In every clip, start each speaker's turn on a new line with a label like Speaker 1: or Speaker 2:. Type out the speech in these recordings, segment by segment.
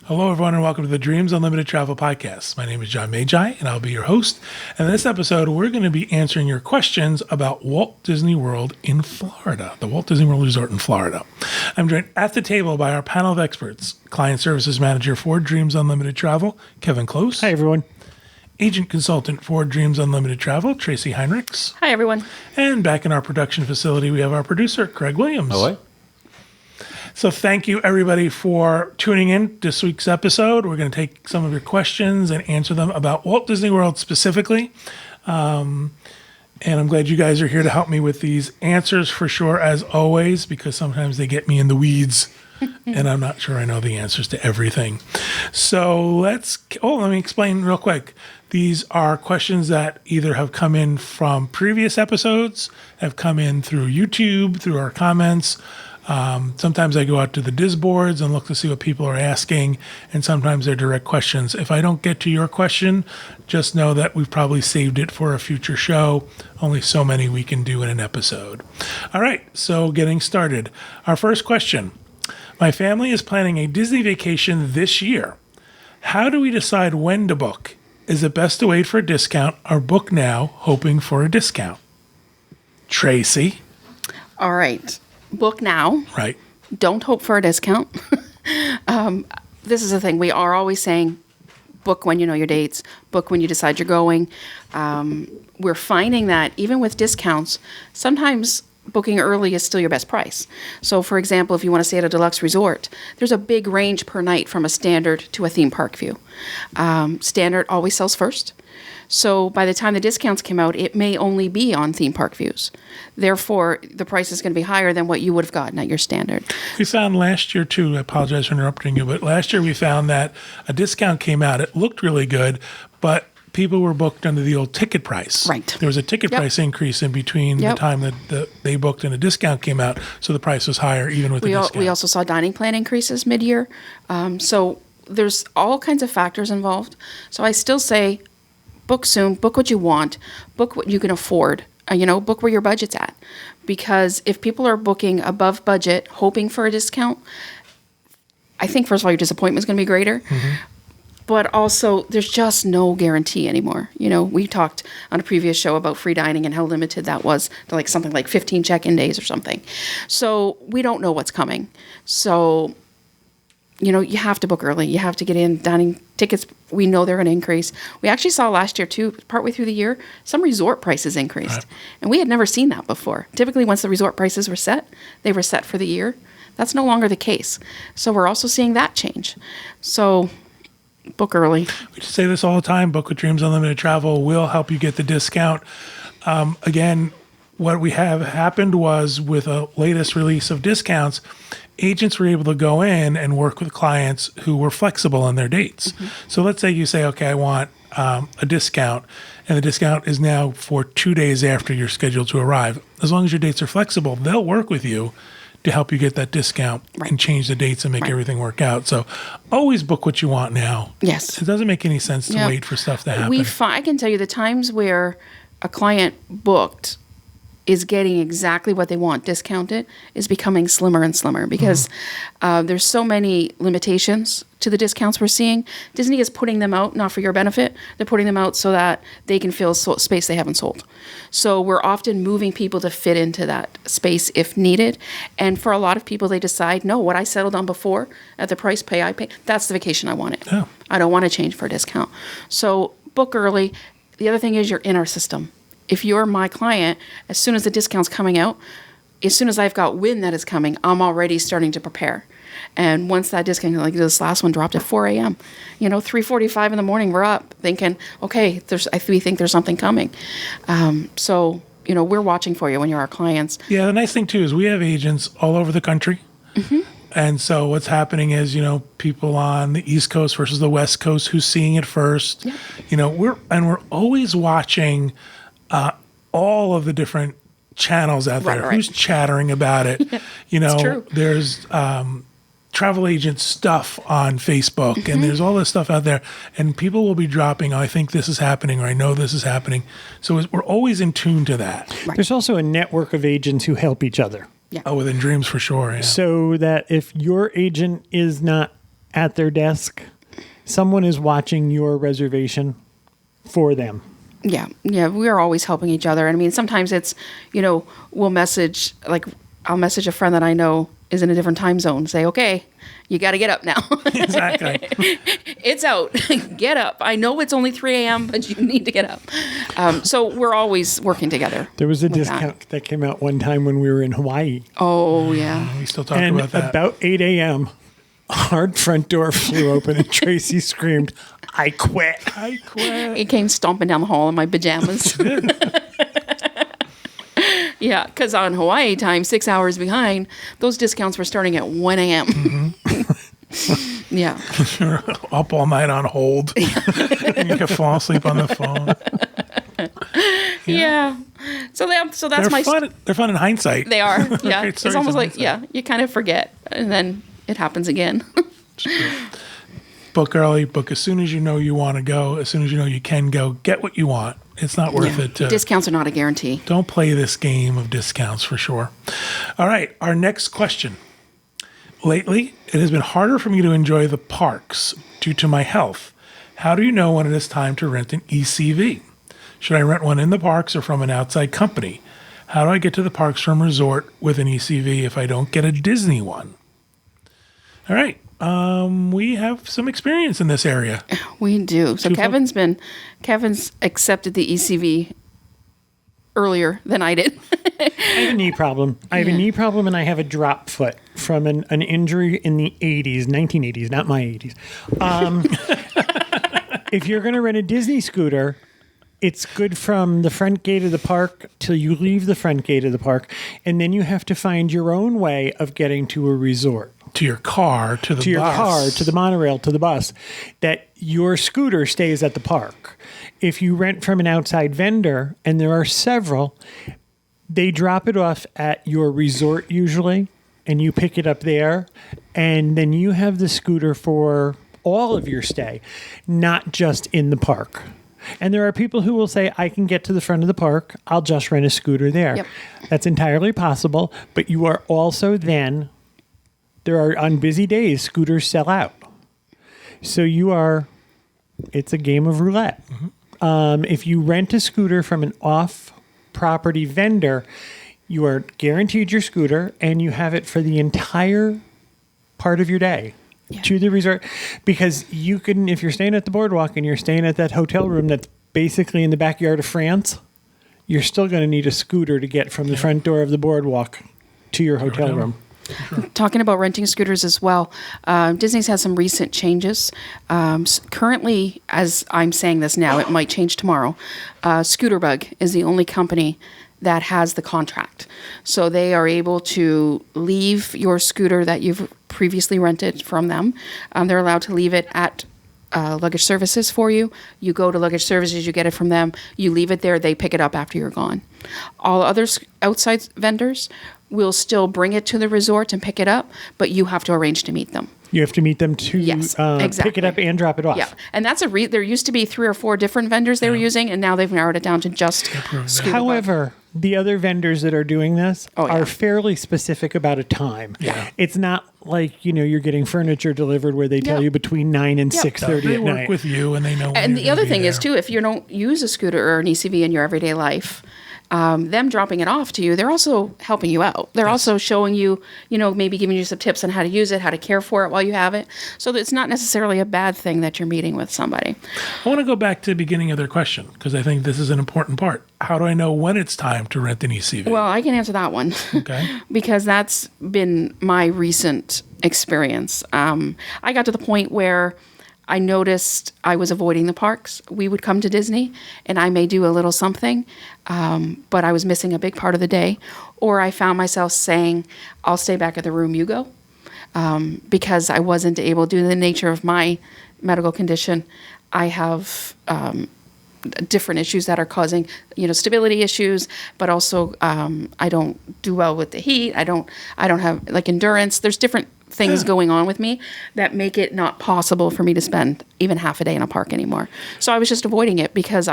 Speaker 1: Hello, everyone, and welcome to the Dreams Unlimited Travel Podcast. My name is John Magi, and I'll be your host. And in this episode, we're going to be answering your questions about Walt Disney World in Florida, the Walt Disney World Resort in Florida. I'm joined at the table by our panel of experts, Client Services Manager for Dreams Unlimited Travel, Kevin Close.
Speaker 2: Hi, everyone.
Speaker 1: Agent Consultant for Dreams Unlimited Travel, Tracy Heinrichs.
Speaker 3: Hi, everyone.
Speaker 1: And back in our production facility, we have our producer, Craig Williams.
Speaker 4: Hello.
Speaker 1: So thank you, everybody, for tuning in this week's episode. We're going to take some of your questions and answer them about Walt Disney World specifically. And I'm glad you guys are here to help me with these answers for sure, as always, because sometimes they get me in the weeds and I'm not sure I know the answers to everything. So let me explain real quick. These are questions that either have come in from previous episodes, have come in through YouTube, through our comments. Sometimes I go out to the Diz boards and look to see what people are asking, and sometimes they're direct questions. If I don't get to your question, just know that we've probably saved it for a future show. Only so many we can do in an episode. All right, so getting started. Our first question. My family is planning a Disney vacation this year. How do we decide when to book? Is it best to wait for a discount or book now, hoping for a discount? Tracy.
Speaker 3: All right. Book now.
Speaker 1: Right.
Speaker 3: Don't hope for a discount. This is the thing. We are always saying book when you know your dates, book when you decide you're going. We're finding that even with discounts, sometimes booking early is still your best price. So, for example, if you want to stay at a deluxe resort, there's a big range per night from a standard to a theme park view. Standard always sells first. So by the time the discounts came out, it may only be on theme park views. Therefore, the price is going to be higher than what you would have gotten at your standard.
Speaker 1: We found last year, too, I apologize for interrupting you, but last year we found that a discount came out. It looked really good, but people were booked under the old ticket price.
Speaker 3: Right.
Speaker 1: There was a ticket price increase in between the time that they booked and a discount came out, so the price was higher even with the discount.
Speaker 3: We also saw dining plan increases mid-year. So there's all kinds of factors involved. So I still say book soon, book what you want, book what you can afford, book where your budget's at. Because if people are booking above budget, hoping for a discount, I think, first of all, your disappointment is going to be greater. Mm-hmm. But also, there's just no guarantee anymore. We talked on a previous show about free dining and how limited that was to something like 15 check-in days or something. So we don't know what's coming. So you have to book early. You have to get in. Dining tickets, we know they're going to increase. We actually saw last year, too, partway through the year, some resort prices increased. Right. And we had never seen that before. Typically, once the resort prices were set, they were set for the year. That's no longer the case. So we're also seeing that change. So book early.
Speaker 1: We say this all the time. Book with Dreams Unlimited Travel will help you get the discount. Again, what we have happened was with a latest release of discounts, agents were able to go in and work with clients who were flexible on their dates. Mm-hmm. So let's say you say, okay, I want a discount, and the discount is now for 2 days after you're scheduled to arrive. As long as your dates are flexible, they'll work with you to help you get that discount and change the dates and make everything work out. So always book what you want now.
Speaker 3: Yes.
Speaker 1: It doesn't make any sense to wait for stuff to happen.
Speaker 3: I can tell you the times where a client booked is getting exactly what they want discounted is becoming slimmer and slimmer because there's so many limitations to the discounts we're seeing. Disney is putting them out, not for your benefit. They're putting them out so that they can fill space they haven't sold. So we're often moving people to fit into that space if needed. And for a lot of people, they decide, no, what I settled on before at the price I pay, that's the vacation I wanted. Yeah. I don't want to change for a discount. So book early. The other thing is you're in our system. If you're my client, as soon as the discount's coming out, as soon as I've got wind that is coming, I'm already starting to prepare. And once that discount, like this last one dropped at 4 a.m., 3:45 in the morning, we're up thinking, okay, we think there's something coming. So we're watching for you when you're our clients.
Speaker 1: Yeah, the nice thing, too, is we have agents all over the country. Mm-hmm. And so what's happening is, people on the East Coast versus the West Coast who's seeing it first. Yeah. We're always watching all of the different channels out there. Right. Who's chattering about it?
Speaker 3: It's true.
Speaker 1: There's travel agent stuff on Facebook, and there's all this stuff out there, and people will be dropping, I think this is happening, or I know this is happening. So we're always in tune to that.
Speaker 2: Right. There's also a network of agents who help each other.
Speaker 3: Yeah.
Speaker 1: Oh, within Dreams for sure. Yeah.
Speaker 2: So that if your agent is not at their desk, someone is watching your reservation for them.
Speaker 3: Yeah, we're always helping each other. I mean, sometimes it's, we'll message, like, I'll message a friend that I know is in a different time zone, say, okay, you got to get up now.
Speaker 1: Exactly.
Speaker 3: It's out. Get up. I know it's only 3 a.m., but you need to get up. So we're always working together.
Speaker 2: There was a
Speaker 3: with
Speaker 2: discount that came out one time when we were in Hawaii.
Speaker 3: Oh, yeah.
Speaker 1: We still talk
Speaker 2: And
Speaker 1: about that.
Speaker 2: about 8 a.m., our front door flew open and Tracy screamed, I quit.
Speaker 1: I quit.
Speaker 3: He came stomping down the hall in my pajamas. Yeah, because on Hawaii time, 6 hours behind, those discounts were starting at 1 a.m.
Speaker 1: Mm-hmm.
Speaker 3: Yeah.
Speaker 1: You're up all night on hold. And you can fall asleep on the phone.
Speaker 3: Yeah. So that's
Speaker 1: They're
Speaker 3: my...
Speaker 1: fun. They're fun in hindsight.
Speaker 3: They are. Yeah.
Speaker 1: Great
Speaker 3: It's
Speaker 1: stories
Speaker 3: almost
Speaker 1: in
Speaker 3: like,
Speaker 1: hindsight.
Speaker 3: you kind of forget, and then it happens again.
Speaker 1: Book early. Book as soon as you know you want to go. As soon as you know you can go. Get what you want. It's not worth it to...
Speaker 3: Discounts are not a guarantee.
Speaker 1: Don't play this game of discounts for sure. All right, our next question. Lately, it has been harder for me to enjoy the parks due to my health. How do you know when it is time to rent an ECV? Should I rent one in the parks or from an outside company? How do I get to the parks from resort with an ECV if I don't get a Disney one? All right, we have some experience in this area.
Speaker 3: We do. So Kevin's accepted the ECV earlier than I did.
Speaker 2: I have a knee problem. I have a knee problem and I have a drop foot from an injury in the 80s, 1980s, not my 80s. If you're going to rent a Disney scooter, it's good from the front gate of the park till you leave the front gate of the park. And then you have to find your own way of getting to a resort.
Speaker 1: To your car, to the bus.
Speaker 2: To your car, to the monorail, to the bus, that your scooter stays at the park. If you rent from an outside vendor, and there are several, they drop it off at your resort usually, and you pick it up there, and then you have the scooter for all of your stay, not just in the park. And there are people who will say, I can get to the front of the park, I'll just rent a scooter there.
Speaker 3: Yep.
Speaker 2: That's entirely possible, but you are also then... There are, on busy days, scooters sell out. So it's a game of roulette. Mm-hmm. If you rent a scooter from an off-property vendor, you are guaranteed your scooter and you have it for the entire part of your day to the resort. Because you can, if you're staying at the boardwalk and you're staying at that hotel room that's basically in the backyard of France, you're still going to need a scooter to get from the front door of the boardwalk to your hotel room.
Speaker 1: Sure.
Speaker 3: Talking about renting scooters as well, Disney's had some recent changes. Currently, as I'm saying this now, it might change tomorrow. Scooterbug is the only company that has the contract. So they are able to leave your scooter that you've previously rented from them. They're allowed to leave it at luggage services for you. You go to luggage services, you get it from them, you leave it there, they pick it up after you're gone. All other outside vendors will still bring it to the resort and pick it up, but you have to arrange to meet them.
Speaker 2: You have to meet them to
Speaker 3: exactly.
Speaker 2: pick it up and drop it off.
Speaker 3: Yeah, and that's there used to be 3 or 4 different vendors they were using, and now they've narrowed it down to just Scooterbug.
Speaker 2: However, the other vendors that are doing this
Speaker 3: Oh, yeah.
Speaker 2: are fairly specific about a time.
Speaker 1: Yeah.
Speaker 2: It's not like, you're getting furniture delivered where they tell
Speaker 3: Yeah.
Speaker 2: you between 9 and
Speaker 3: Yeah.
Speaker 2: 6:30
Speaker 1: They
Speaker 2: at
Speaker 1: work
Speaker 2: night.
Speaker 1: with you and they know when
Speaker 3: And
Speaker 1: you're
Speaker 3: the other
Speaker 1: gonna be
Speaker 3: thing is
Speaker 1: there.
Speaker 3: too, if you don't use a scooter or an ECV in your everyday life, them dropping it off to you, they're also helping you out. They're also showing you, maybe giving you some tips on how to use it, how to care for it while you have it. So that it's not necessarily a bad thing that you're meeting with somebody.
Speaker 1: I want to go back to the beginning of their question because I think this is an important part. How do I know when it's time to rent an ECV?
Speaker 3: Well, I can answer that one.
Speaker 1: Okay.
Speaker 3: Because that's been my recent experience. I got to the point where I noticed I was avoiding the parks. We would come to Disney, and I may do a little something, but I was missing a big part of the day. Or I found myself saying, I'll stay back at the room, you go. Because I wasn't able, due to the nature of my medical condition, I have different issues that are causing, stability issues, but also I don't do well with the heat. I don't have like endurance. There's different things going on with me that make it not possible for me to spend even half a day in a park anymore. So I was just avoiding it because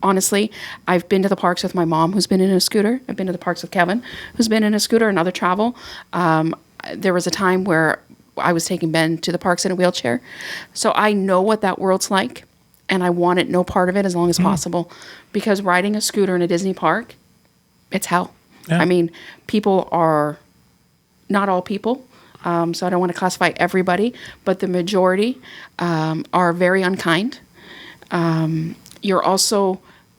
Speaker 3: honestly, I've been to the parks with my mom who's been in a scooter. I've been to the parks with Kevin who's been in a scooter and other travel. There was a time where I was taking Ben to the parks in a wheelchair. So I know what that world's like, and I wanted no part of it as long as possible, because riding a scooter in a Disney park, it's hell.
Speaker 1: Yeah.
Speaker 3: I mean, people are not all people. So I don't want to classify everybody, but the majority are very unkind.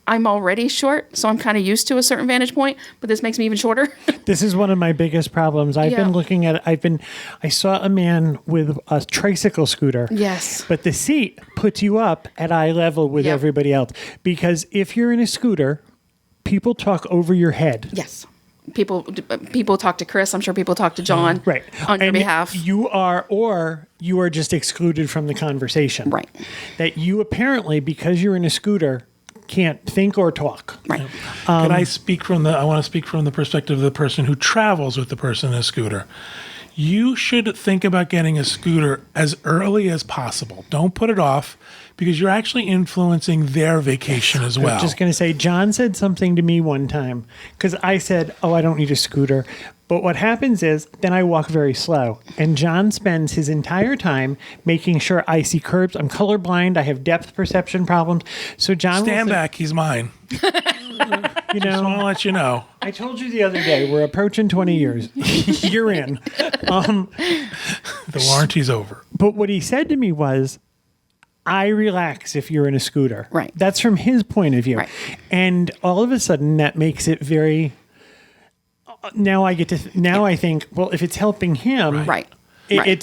Speaker 3: I'm already short, so I'm kind of used to a certain vantage point, but this makes me even shorter.
Speaker 2: This is one of my biggest problems. I've
Speaker 3: Yeah.
Speaker 2: been looking at it. I saw a man with a tricycle scooter.
Speaker 3: Yes.
Speaker 2: But the seat puts you up at eye level with
Speaker 3: Yep.
Speaker 2: everybody else. Because if you're in a scooter, people talk over your head.
Speaker 3: Yes. People talk to Chris. I'm sure people talk to John
Speaker 2: Right.
Speaker 3: on your
Speaker 2: And
Speaker 3: behalf.
Speaker 2: you are just excluded from the conversation.
Speaker 3: Right.
Speaker 2: That you apparently, because you're in a scooter, can't think or talk.
Speaker 3: Right.
Speaker 1: Can I speak I want to speak from the perspective of the person who travels with the person in a scooter. You should think about getting a scooter as early as possible. Don't put it off, because you're actually influencing their vacation as well.
Speaker 2: I'm just going to say, John said something to me one time because I said, I don't need a scooter. But what happens is then I walk very slow. And John spends his entire time making sure I see curbs. I'm colorblind. I have depth perception problems. So John will
Speaker 1: Stand
Speaker 2: say,
Speaker 1: back, he's mine.
Speaker 2: you
Speaker 1: Just want
Speaker 2: know,
Speaker 1: to let you know.
Speaker 2: I told you the other day, we're approaching 20 years. You're in.
Speaker 1: The warranty's over.
Speaker 2: But what he said to me was, I relax if you're in a scooter.
Speaker 3: Right.
Speaker 2: That's from his point of view.
Speaker 3: Right.
Speaker 2: And all of a sudden that makes it very, now I think, well, if it's helping him,
Speaker 3: Right.
Speaker 2: I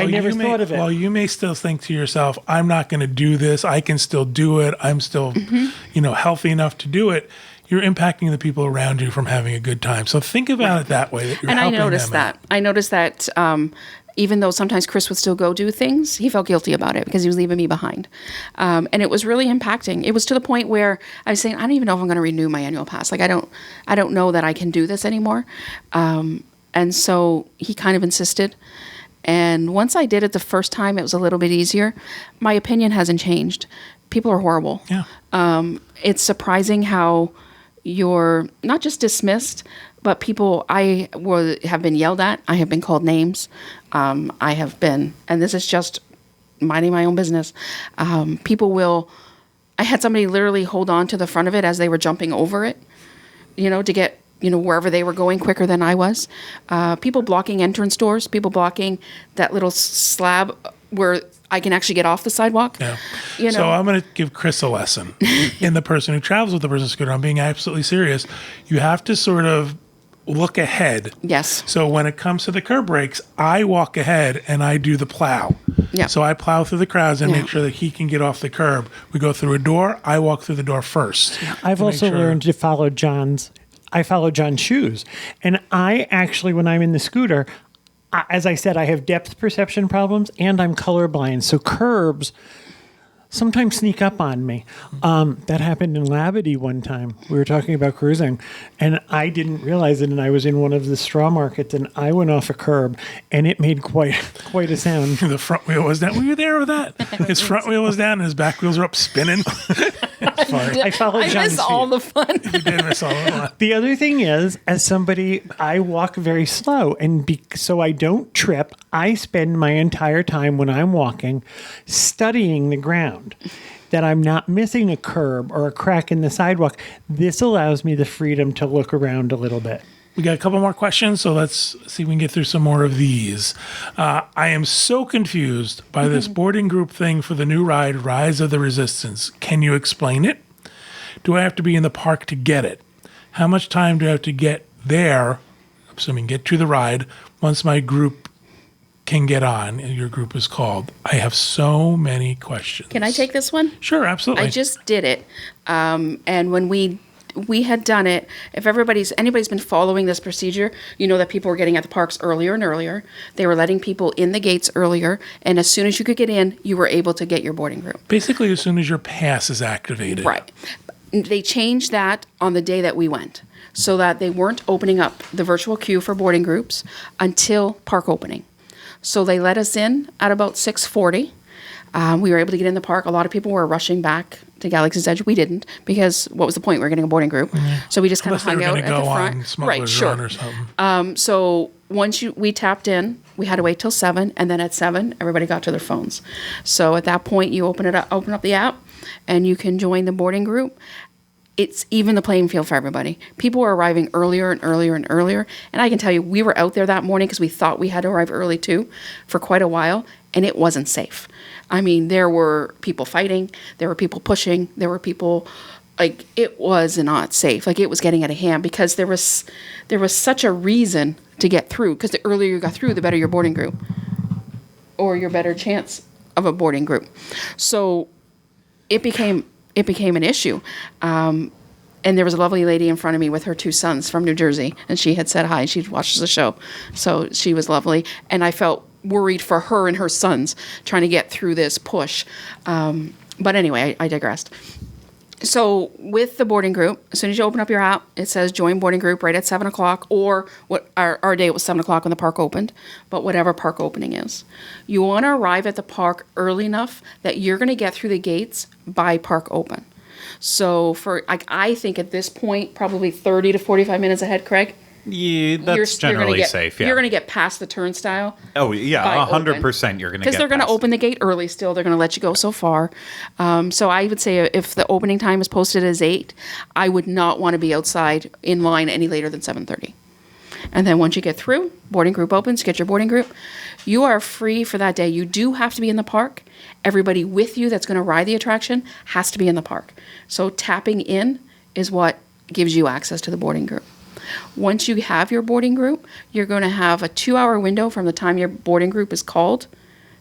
Speaker 2: never thought of it.
Speaker 1: Well, you may still think to yourself, I'm not going to do this. I can still do it. I'm still, healthy enough to do it. You're impacting the people around you from having a good time. So think about it that way. That you're
Speaker 3: And I
Speaker 1: helping
Speaker 3: noticed
Speaker 1: them out.
Speaker 3: that. I noticed that even though sometimes Chris would still go do things, he felt guilty about it because he was leaving me behind. And it was really impacting. It was to the point where I was saying, I don't even know if I'm going to renew my annual pass. Like, I don't know that I can do this anymore. And so he kind of insisted. And once I did it the first time, it was a little bit easier. My opinion hasn't changed. People are horrible.
Speaker 1: Yeah.
Speaker 3: It's surprising how you're not just dismissed, but people have been yelled at. I have been called names. I have been, and this is just minding my own business. I had somebody literally hold on to the front of it as they were jumping over it, to get, wherever they were going quicker than I was. People blocking entrance doors, people blocking that little slab where I can actually get off the sidewalk.
Speaker 1: Yeah. So I'm going to give Chris a lesson. In the person who travels with the person scooter, I'm being absolutely serious. You have to sort of look ahead.
Speaker 3: Yes.
Speaker 1: So when it comes to the curb breaks, I walk ahead and I do the plow.
Speaker 3: Yeah.
Speaker 1: So I plow through the crowds and
Speaker 3: Yeah.
Speaker 1: make sure that he can get off the curb. We go through a door. I walk through the door first.
Speaker 2: I've
Speaker 1: to make
Speaker 2: also
Speaker 1: sure-
Speaker 2: learned to follow I follow John's shoes. And I actually, when I'm in the scooter, as I said, I have depth perception problems and I'm colorblind. So curbs sometimes sneak up on me. That happened in Labadee one time. We were talking about cruising and I didn't realize it. And I was in one of the straw markets and I went off a curb and it made quite a sound.
Speaker 1: The front wheel was down. Were you there with that? His front wheel was down and his back wheels were up spinning. It's funny.
Speaker 2: I followed
Speaker 3: I
Speaker 2: John's
Speaker 3: miss all
Speaker 2: feet.
Speaker 3: the fun.
Speaker 1: You did miss all of that.
Speaker 2: The other thing is, as somebody, I walk very slow, and so I don't trip. I spend my entire time when I'm walking studying the ground, that I'm not missing a curb or a crack in the sidewalk. This allows me the freedom to look around a little bit.
Speaker 1: We got a couple more questions, so let's see if we can get through some more of these. I am so confused by this boarding group thing for the new ride, Rise of the Resistance. Can you explain it? Do I have to be in the park to get it? How much time do I have to get there, assuming get to the ride, once my group can get on, and your group is called? I have so many questions.
Speaker 3: Can I take this one?
Speaker 1: Sure, absolutely.
Speaker 3: I just did it. And when we had done it, if anybody's been following this procedure, you know that people were getting at the parks earlier and earlier. They were letting people in the gates earlier, and as soon as you could get in, you were able to get your boarding group.
Speaker 1: Basically, as soon as your pass is activated.
Speaker 3: Right. They changed that on the day that we went, so that they weren't opening up the virtual queue for boarding groups until park opening. So they let us in at about 6:40. We were able to get in the park. A lot of people were rushing back to Galaxy's Edge. We didn't, because what was the point? We were getting a boarding group. So we just kind of
Speaker 1: Unless they
Speaker 3: hung
Speaker 1: were
Speaker 3: out
Speaker 1: going to
Speaker 3: at the
Speaker 1: go
Speaker 3: front.
Speaker 1: on Smuggler's
Speaker 3: Right, sure.
Speaker 1: Run or something.
Speaker 3: So once we tapped in, we had to wait till 7, and then at 7, everybody got to their phones. So at that point, you open up the app, and you can join the boarding group. It's even the playing field for everybody. People were arriving earlier and earlier and earlier. And I can tell you, we were out there that morning because we thought we had to arrive early too for quite a while, and it wasn't safe. I mean, there were people fighting, there were people pushing, there were people, like, it was not safe. Like, it was getting out of hand because there was such a reason to get through, because the earlier you got through, the better your boarding group, or your better chance of a boarding group. So it became an issue. And there was a lovely lady in front of me with her 2 sons from New Jersey, and she had said hi. She watches the show, so she was lovely. And I felt worried for her and her sons trying to get through this push. But anyway, I digressed. So with the boarding group, as soon as you open up your app, it says join boarding group right at 7 o'clock, or what our day it was 7 o'clock when the park opened, but whatever park opening is. You want to arrive at the park early enough that you're going to get through the gates by park open. So I think at this point, probably 30 to 45 minutes ahead, Craig.
Speaker 4: Yeah, that's generally safe. Yeah.
Speaker 3: You're going to get past the turnstile.
Speaker 4: Oh, yeah, 100% you're going to get
Speaker 3: because they're going to open the gate early still. They're going to let you go so far. So I would say if the opening time is posted as 8, I would not want to be outside in line any later than 7:30. And then once you get through, boarding group opens, get your boarding group. You are free for that day. You do have to be in the park. Everybody with you that's going to ride the attraction has to be in the park. So tapping in is what gives you access to the boarding group. Once you have your boarding group, you're going to have a 2-hour window from the time your boarding group is called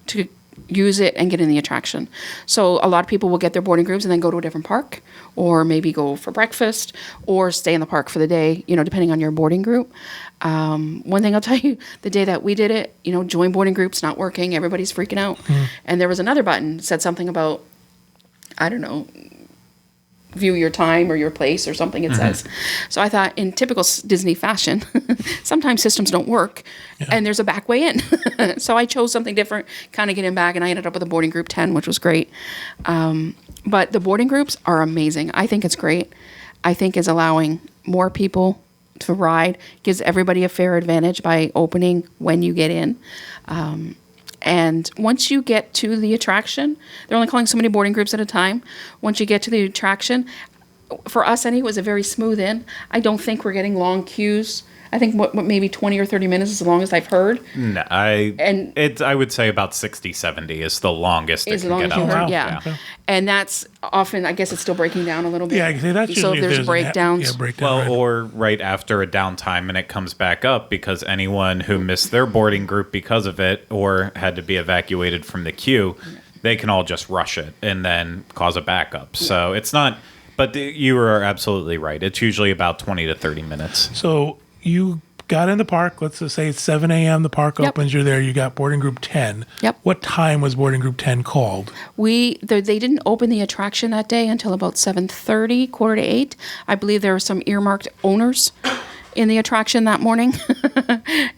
Speaker 3: to use it and get in the attraction. So a lot of people will get their boarding groups and then go to a different park, or maybe go for breakfast, or stay in the park for the day, depending on your boarding group. One thing I'll tell you, the day that we did it, join boarding groups not working, everybody's freaking out. And there was another button, said something about, I don't know, view your time or your place or something it says. So I thought, in typical Disney fashion, sometimes systems don't work and there's a back way in. So I chose something different, kind of getting back, and I ended up with a boarding group 10, which was great. But the boarding groups are amazing. I think it's great. I think it's allowing more people to ride, gives everybody a fair advantage by opening when you get in. And once you get to the attraction, they're only calling so many boarding groups at a time. Once you get to the attraction, for us anyway, it was a very smooth in. I don't think we're getting long queues. I think what maybe 20 or 30 minutes is the longest I've heard.
Speaker 4: No, I would say about 60, 70 is the longest it can get
Speaker 3: you
Speaker 4: out.
Speaker 3: heard,
Speaker 1: Wow.
Speaker 3: yeah.
Speaker 1: Okay.
Speaker 3: And that's often, I guess it's still breaking down a little bit.
Speaker 1: Yeah, I can say that's
Speaker 3: so
Speaker 1: usually
Speaker 3: if there's breakdowns.
Speaker 1: breakdown.
Speaker 4: Well, or right after a downtime and it comes back up, because anyone who missed their boarding group because of it or had to be evacuated from the queue, they can all just rush it and then cause a backup. So it's not, but you are absolutely right. It's usually about 20 to 30 minutes.
Speaker 1: So you got in the park. Let's just say it's 7 a.m. The park
Speaker 3: Yep.
Speaker 1: opens. You're there. You got boarding group 10.
Speaker 3: Yep.
Speaker 1: What time was boarding group 10 called?
Speaker 3: They didn't open the attraction that day until about 7:30, 7:45. I believe there were some earmarked owners in the attraction that morning,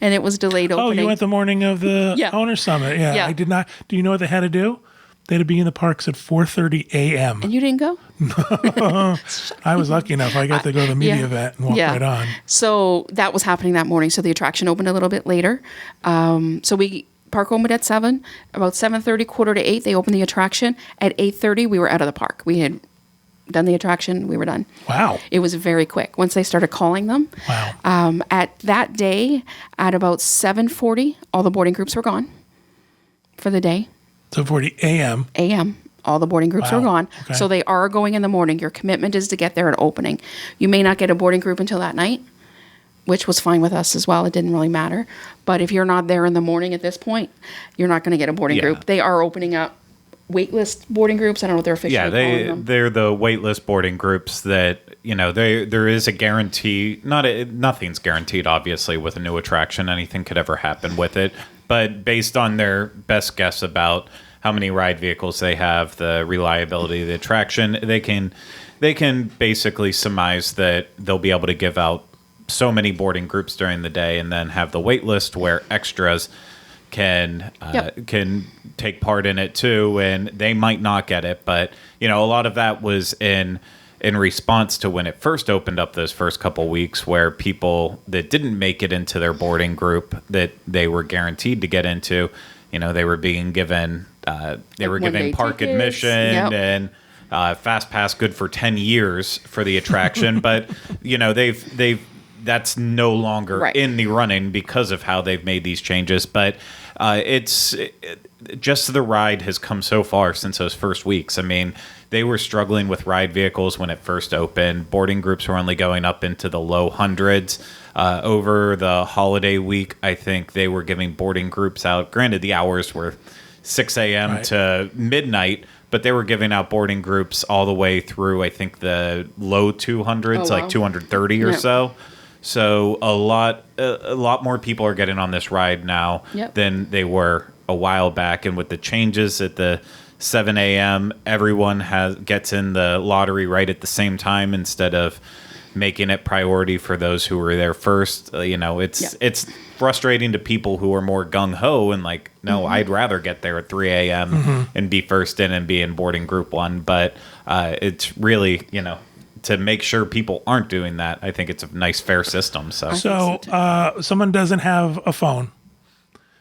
Speaker 3: and it was delayed opening.
Speaker 1: Oh, you went the morning of the
Speaker 3: Yeah.
Speaker 1: owner summit. Yeah,
Speaker 3: Yeah.
Speaker 1: I did not. Do you know what they had to do? They had to be in the parks at 4:30 a.m.
Speaker 3: And you didn't go?
Speaker 1: I was lucky enough. I got to go to the media
Speaker 3: Yeah.
Speaker 1: event and walk
Speaker 3: Yeah.
Speaker 1: right on.
Speaker 3: So that was happening that morning. So the attraction opened a little bit later. Park opened at 7. About 7:30, 7:45, they opened the attraction. At 8:30, we were out of the park. We had done the attraction. We were done.
Speaker 1: Wow.
Speaker 3: It was very quick. Once they started calling them.
Speaker 1: Wow.
Speaker 3: At that day, at about 7:40, all the boarding groups were gone for the day.
Speaker 1: 7:40 a.m.
Speaker 3: a.m. All the boarding groups
Speaker 1: Wow.
Speaker 3: are gone.
Speaker 1: Okay.
Speaker 3: So they are going in the morning. Your commitment is to get there at opening. You may not get a boarding group until that night, which was fine with us as well. It didn't really matter. But if you're not there in the morning at this point, you're not going to get a boarding
Speaker 4: Yeah.
Speaker 3: group. They are opening up waitlist boarding groups. I don't know what they're officially calling them.
Speaker 4: They're the waitlist boarding groups that, there is a guarantee. Nothing's guaranteed, obviously, with a new attraction. Anything could ever happen with it. But based on their best guess about how many ride vehicles they have, the reliability of the attraction, they can basically surmise that they'll be able to give out so many boarding groups during the day, and then have the wait list where extras can take part in it too, and they might not get it. But a lot of that was in in response to when it first opened up those first couple weeks, where people that didn't make it into their boarding group that they were guaranteed to get into, they were being given
Speaker 3: one-day
Speaker 4: park
Speaker 3: tickets.
Speaker 4: admission
Speaker 3: Yep.
Speaker 4: and fast pass good for 10 years for the attraction. But they've that's no longer
Speaker 3: Right.
Speaker 4: in the running because of how they've made these changes. But just the ride has come so far since those first weeks. I mean, they were struggling with ride vehicles when it first opened. Boarding groups were only going up into the low hundreds. Over the holiday week, I think they were giving boarding groups out. Granted, the hours were 6 a.m.
Speaker 1: Right.
Speaker 4: to midnight, but they were giving out boarding groups all the way through, I think, the low 200s,
Speaker 3: Oh, wow.
Speaker 4: like 230 or
Speaker 3: Yep.
Speaker 4: so. So a lot more people are getting on this ride now
Speaker 3: Yep.
Speaker 4: than they were a while back. And with the changes at the 7 a.m., everyone gets in the lottery right at the same time instead of making it priority for those who were there first. It's frustrating to people who are more gung-ho and like, no,
Speaker 3: Mm-hmm.
Speaker 4: I'd rather get there at 3 a.m. and be first in and be in boarding group 1. But it's really, to make sure people aren't doing that, I think it's a nice, fair system. So
Speaker 1: So someone doesn't have a phone.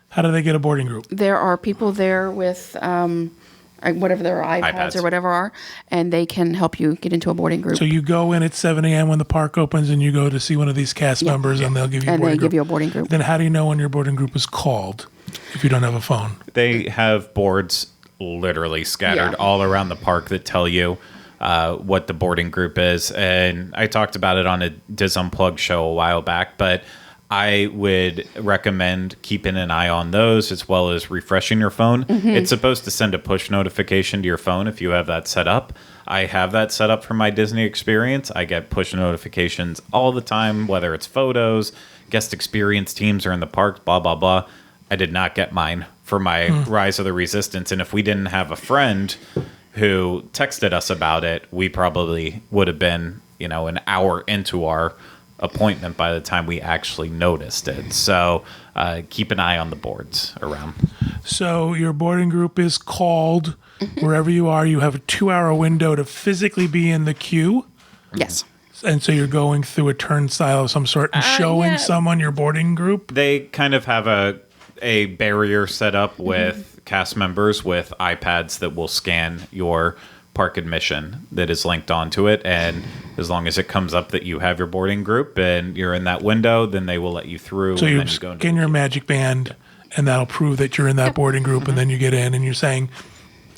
Speaker 1: How do they get a boarding group?
Speaker 3: There are people there with whatever their iPads
Speaker 4: iPads.
Speaker 3: or whatever are, and they can help you get into a boarding group.
Speaker 1: So you go in at 7 a.m. when the park opens and you go to see one of these cast members and they'll give you a
Speaker 3: and
Speaker 1: boarding
Speaker 3: they
Speaker 1: group.
Speaker 3: give you a boarding group.
Speaker 1: Then how do you know when your boarding group is called if you don't have a phone?
Speaker 4: they have boards literally scattered
Speaker 3: Yeah.
Speaker 4: all around the park that tell you what the boarding group is. And I talked about it on a Diz Unplugged show a while back, but I would recommend keeping an eye on those as well as refreshing your phone. It's supposed to send a push notification to your phone if you have that set up. I have that set up for my Disney experience. I get push notifications all the time, whether it's photos, guest experience teams are in the park, blah, blah, blah. I did not get mine for my Rise of the Resistance. And if we didn't have a friend who texted us about it, we probably would have been, an hour into our appointment by the time we actually noticed it. So keep an eye on the boards around.
Speaker 1: So your boarding group is called wherever you are. You have a 2-hour window to physically be in the queue.
Speaker 3: Yes.
Speaker 1: And so you're going through a turnstile of some sort and showing
Speaker 3: yeah.
Speaker 1: someone your boarding group.
Speaker 4: They kind of have a barrier set up with cast members with iPads that will scan your park admission that is linked onto it, and as long as it comes up that you have your boarding group and you're in that window, then they will let you through.
Speaker 1: So
Speaker 4: and
Speaker 1: you
Speaker 4: then you go into
Speaker 1: scan
Speaker 4: the
Speaker 1: your
Speaker 4: queue.
Speaker 1: magic band and that'll prove that you're in that boarding group and then you get in and you're saying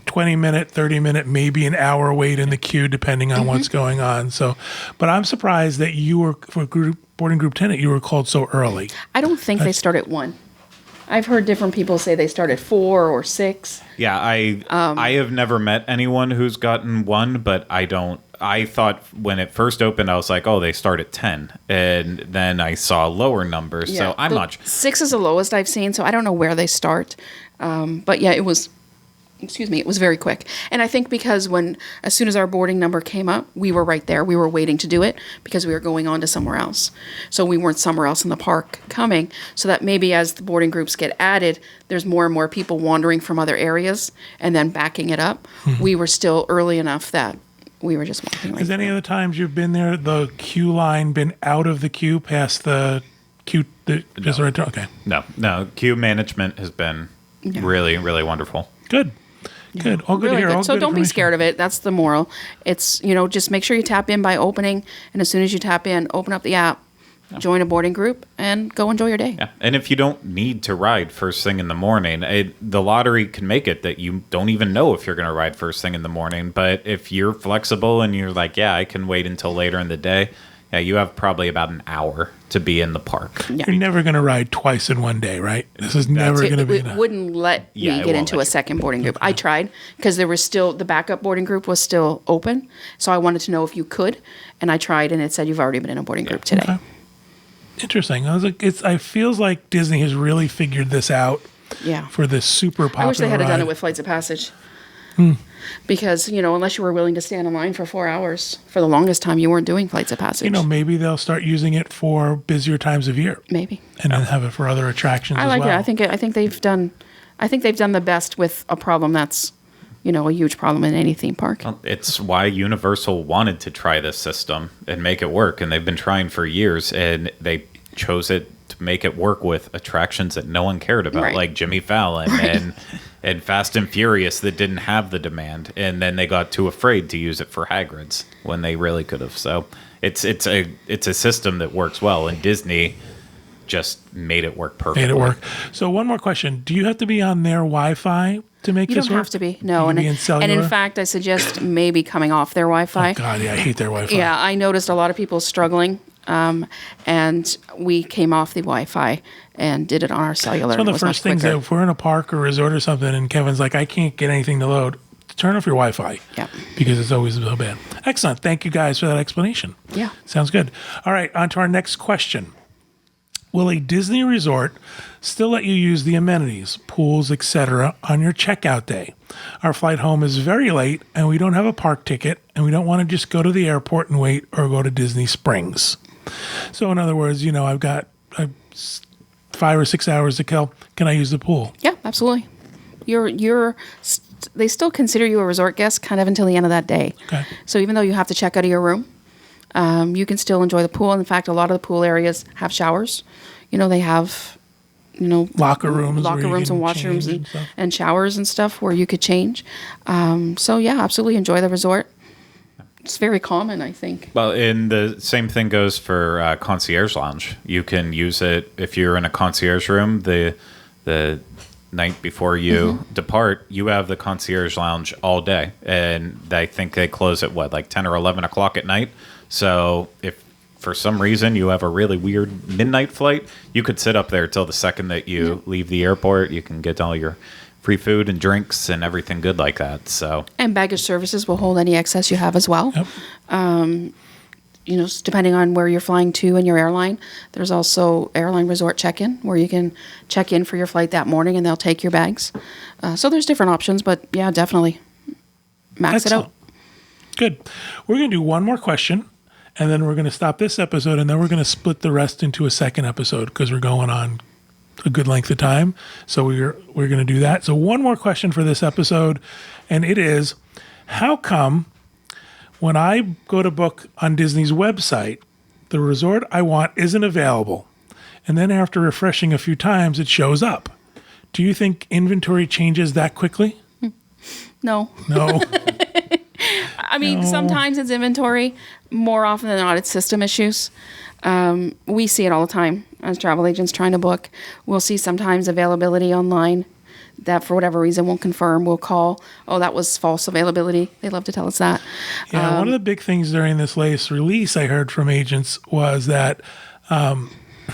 Speaker 1: 20-minute, 30-minute, maybe an hour wait in the queue depending on what's going on. So, but I'm surprised that you were, for boarding group tenant, you were called so early.
Speaker 3: I don't think they start at 1. I've heard different people say they start at 4 or 6.
Speaker 4: Yeah, I have never met anyone who's gotten one, but I thought when it first opened, I was like, oh, they start at 10. And then I saw lower numbers. So I'm not
Speaker 3: 6 is the lowest I've seen, so I don't know where they start. But yeah, it was very quick. And I think because as soon as our boarding number came up, we were right there. We were waiting to do it because we were going on to somewhere else. So we weren't somewhere else in the park coming. So that maybe as the boarding groups get added, there's more and more people wandering from other areas and then backing it up. We were still early enough that we were just walking right
Speaker 1: Has any
Speaker 3: through.
Speaker 1: of the times you've been there, the queue line been out of the queue past the queue? Just right there? Okay.
Speaker 4: No. Queue management has been really, really wonderful.
Speaker 1: Good. Good. All good
Speaker 3: Really
Speaker 1: to hear.
Speaker 3: good.
Speaker 1: All
Speaker 3: So
Speaker 1: good
Speaker 3: don't be
Speaker 1: information.
Speaker 3: scared of it. That's the moral. It's, just make sure you tap in by opening. And as soon as you tap in, open up the app, join a boarding group, and go enjoy your day.
Speaker 4: Yeah, and if you don't need to ride first thing in the morning, the lottery can make it that you don't even know if you're going to ride first thing in the morning. But if you're flexible and you're like, yeah, I can wait until later in the day, yeah, you have probably about an hour to be in the park.
Speaker 3: Yeah.
Speaker 1: You're never going to ride twice in one day, right? This is never going to be
Speaker 3: It
Speaker 1: enough.
Speaker 3: wouldn't let
Speaker 4: Yeah,
Speaker 3: me
Speaker 4: it
Speaker 3: get
Speaker 4: won't
Speaker 3: into
Speaker 4: let
Speaker 3: a
Speaker 4: you.
Speaker 3: second boarding group. I tried because there was still the backup boarding group was still open. So I wanted to know if you could, and I tried, and it said you've already been in a boarding group today.
Speaker 1: Okay. Interesting. I was like, it feels like Disney has really figured this out
Speaker 3: Yeah.
Speaker 1: for this super popular
Speaker 3: I wish they had done
Speaker 1: ride.
Speaker 3: it with Flights of Passage. Because, unless you were willing to stand in line for 4 hours, for the longest time, you weren't doing Flights of Passage.
Speaker 1: Maybe they'll start using it for busier times of year
Speaker 3: Maybe.
Speaker 1: and then have it for other attractions
Speaker 3: I
Speaker 1: as
Speaker 3: like
Speaker 1: well.
Speaker 3: it. I think they've done the best with a problem that's a huge problem in any theme park.
Speaker 4: Well, it's why Universal wanted to try this system and make it work, and they've been trying for years, and they chose it to make it work with attractions that no one cared about,
Speaker 3: Right.
Speaker 4: like Jimmy Fallon and Fast and Furious that didn't have the demand, and then they got too afraid to use it for Hagrid's when they really could have. So it's a system that works well, and Disney just made it work perfectly.
Speaker 1: Made it work. So one more question: do you have to be on their Wi-Fi to make
Speaker 3: You
Speaker 1: this
Speaker 3: don't
Speaker 1: work?
Speaker 3: have to be. No.
Speaker 1: You can be in
Speaker 3: And
Speaker 1: cellular?
Speaker 3: in fact, I suggest maybe coming off their Wi-Fi.
Speaker 1: Oh, God, yeah, I hate their Wi-Fi.
Speaker 3: Yeah, I noticed a lot of people struggling, and we came off the Wi-Fi and did it on our cellular.
Speaker 1: It's one
Speaker 3: It
Speaker 1: of the
Speaker 3: was much
Speaker 1: first things
Speaker 3: quicker.
Speaker 1: that if we're in a park or resort or something, and Kevin's like, I can't get anything to load, turn off your Wi-Fi.
Speaker 3: Yeah.
Speaker 1: Because it's always so bad. Excellent. Thank you guys for that explanation.
Speaker 3: Yeah.
Speaker 1: Sounds good. All right, on to our next question. Will a Disney resort still let you use the amenities, pools, etc., on your checkout day? Our flight home is very late, and we don't have a park ticket, and we don't want to just go to the airport and wait or go to Disney Springs. So, in other words, I've got 5 or 6 hours to kill. Can I use the pool?
Speaker 3: Yeah, absolutely. They still consider you a resort guest kind of until the end of that day.
Speaker 1: Okay.
Speaker 3: So even though you have to check out of your room, you can still enjoy the pool. In fact, a lot of the pool areas have showers. They have,
Speaker 1: Locker rooms. where
Speaker 3: locker
Speaker 1: you
Speaker 3: rooms
Speaker 1: can
Speaker 3: and washrooms
Speaker 1: change stuff.
Speaker 3: and showers and stuff where you could change. So yeah, absolutely enjoy the resort. It's very common, I think.
Speaker 4: Well, and the same thing goes for concierge lounge. You can use it if you're in a concierge room. The night before you depart, you have the concierge lounge all day, and I think they close at like 10 or 11 o'clock at night. So if for some reason you have a really weird midnight flight, you could sit up there till the second that you leave the airport. You can get all your free food and drinks and everything good like that. So
Speaker 3: And baggage services will hold any excess you have as well.
Speaker 1: Yep.
Speaker 3: Depending on where you're flying to and your airline, there's also airline resort check-in where you can check in for your flight that morning and they'll take your bags. So there's different options, but yeah, definitely max it
Speaker 1: Excellent.
Speaker 3: out.
Speaker 1: Good. We're going to do one more question, and then we're going to stop this episode, and then we're going to split the rest into a second episode because we're going on a good length of time. So we're going to do that. So one more question for this episode, and it is, how come when I go to book on Disney's website, the resort I want isn't available, and then after refreshing a few times, it shows up? Do you think inventory changes that quickly?
Speaker 3: No.
Speaker 1: No.
Speaker 3: I mean, sometimes it's inventory. More often than not, it's system issues. We see it all the time as travel agents trying to book. We'll see sometimes availability online that for whatever reason won't confirm. We'll call, oh, that was false availability. They love to tell us that.
Speaker 1: Yeah, one of the big things during this latest release I heard from agents was that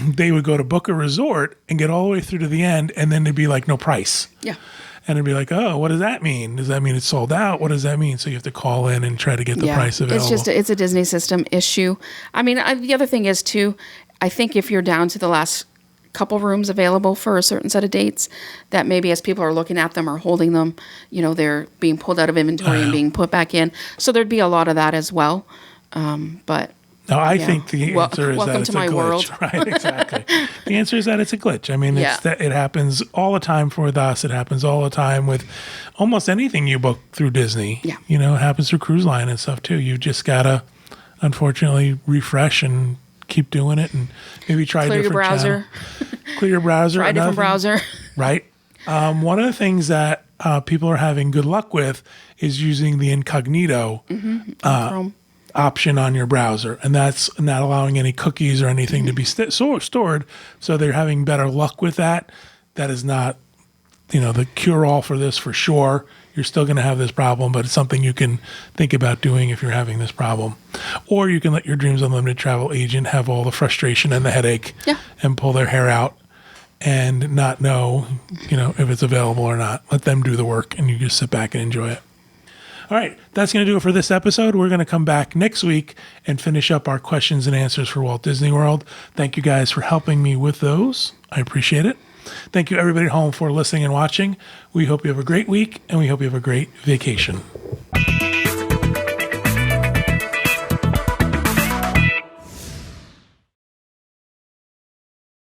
Speaker 1: they would go to book a resort and get all the way through to the end, and then there'd be like no price.
Speaker 3: Yeah.
Speaker 1: And it'd be like, oh, what does that mean? Does that mean it's sold out? What does that mean? So you have to call in and try to get the price available.
Speaker 3: It's a Disney system issue. I mean, the other thing is too, I think if you're down to the last couple rooms available for a certain set of dates, that maybe as people are looking at them or holding them, they're being pulled out of inventory and being put back in. So there'd be a lot of that as well. But
Speaker 1: No, I think the answer is that
Speaker 3: welcome
Speaker 1: it's
Speaker 3: to
Speaker 1: a
Speaker 3: my
Speaker 1: glitch.
Speaker 3: world.
Speaker 1: Right, exactly. The answer is that it's a glitch. I mean,
Speaker 3: Yeah.
Speaker 1: it happens all the time with us. It happens all the time with almost anything you book through Disney.
Speaker 3: Yeah.
Speaker 1: It happens through cruise line and stuff too. You just got to, unfortunately, refresh and keep doing it and maybe try
Speaker 3: clear
Speaker 1: a
Speaker 3: your
Speaker 1: different
Speaker 3: browser.
Speaker 1: channel. Clear your browser.
Speaker 3: Try a different
Speaker 1: Another thing-
Speaker 3: browser.
Speaker 1: Right. One of the things that people are having good luck with is using the incognito
Speaker 3: Chrome.
Speaker 1: option on your browser, and that's not allowing any cookies or anything to be stored. So they're having better luck with that. That is not, the cure-all for this for sure. You're still going to have this problem, but it's something you can think about doing if you're having this problem. Or you can let your Dreams Unlimited travel agent have all the frustration and the headache and pull their hair out and not know, if it's available or not. Let them do the work, and you just sit back and enjoy it. All right, that's going to do it for this episode. We're going to come back next week and finish up our questions and answers for Walt Disney World. Thank you guys for helping me with those. I appreciate it. Thank you, everybody at home, for listening and watching. We hope you have a great week, and we hope you have a great vacation.